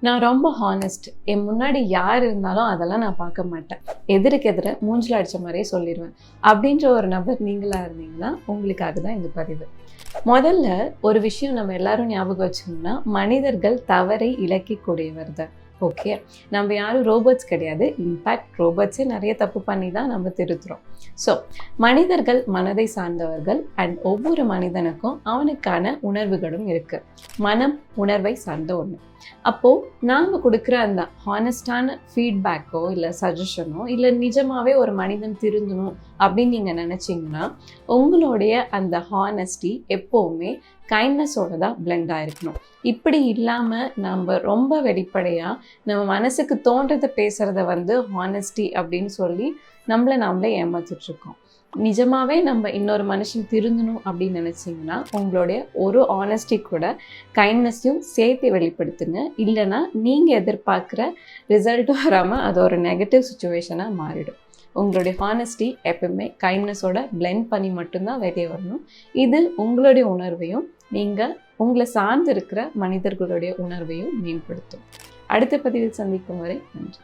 நான் ரொம்ப ஹானஸ்ட். என் முன்னாடி யார் இருந்தாலும் அதெல்லாம் நான் பார்க்க மாட்டேன். எதிர மூஞ்சில் அடித்த மாதிரியே சொல்லிடுவேன். அப்படின்ற ஒரு நபர் நீங்களாக இருந்தீங்கன்னா உங்களுக்காக தான் இந்த பதிவு. முதல்ல ஒரு விஷயம் நம்ம எல்லாரும் ஞாபகம் வச்சோம்னா, மனிதர்கள் தவறை இழைக்கக்கூடியவர் தான். ஓகே, நம்ம யாரும் ரோபோட்ஸ் கிடையாது. இன்ஃபேக்ட் ரோபோட்ஸே நிறைய தப்பு பண்ணி தான் நம்ம திருத்துறோம். ஸோ மனிதர்கள் மனதை சார்ந்தவர்கள் அண்ட் ஒவ்வொரு மனிதனுக்கும் அவனுக்கான உணர்வுகளும் இருக்குது. மனம் உணர்வை சார்ந்த ஒன்று. அப்போது நாம் கொடுக்குற அந்த ஹானஸ்டான ஃபீட்பேக்கோ இல்லை சஜஷனோ இல்லை நிஜமாகவே ஒரு மனிதன் திருந்தணும் அப்படின்னு நீங்கள் நினச்சிங்கன்னா, உங்களுடைய அந்த ஹானஸ்டி எப்போவுமே கைண்ட்னஸோடு தான் பிளெண்ட் ஆகிருக்கணும். இப்படி இல்லாமல் நம்ம ரொம்ப வெளிப்படையாக நம்ம மனசுக்கு தோன்றதை பேசுகிறத ஹானஸ்டி அப்படின்னு சொல்லி நம்மளே ஏமாற்றிட்டுருக்கோம். நிஜமாகவே நம்ம இன்னொரு மனுஷன் திருந்தணும் அப்படின்னு நினச்சிங்கன்னா, உங்களுடைய ஒரு ஆனஸ்டி கூட கைண்ட்னஸையும் சேர்த்து வெளிப்படுத்துங்க. இல்லைனா நீங்கள் எதிர்பார்க்குற ரிசல்ட்டும் வராமல் அது ஒரு நெகட்டிவ் சுச்சுவேஷனாக மாறிடும். உங்களுடைய ஹானஸ்டி எப்பவுமே கைண்ட்னஸோட பிளெண்ட் பண்ணி மட்டும்தான் வெளியே வரணும். இது உங்களுடைய உணர்வையும் நீங்கள் உங்களை சார்ந்து இருக்கிற மனிதர்களுடைய உணர்வையும் மேம்படுத்தும். அடுத்த பதிவில் சந்திக்கும் வரை நன்றி.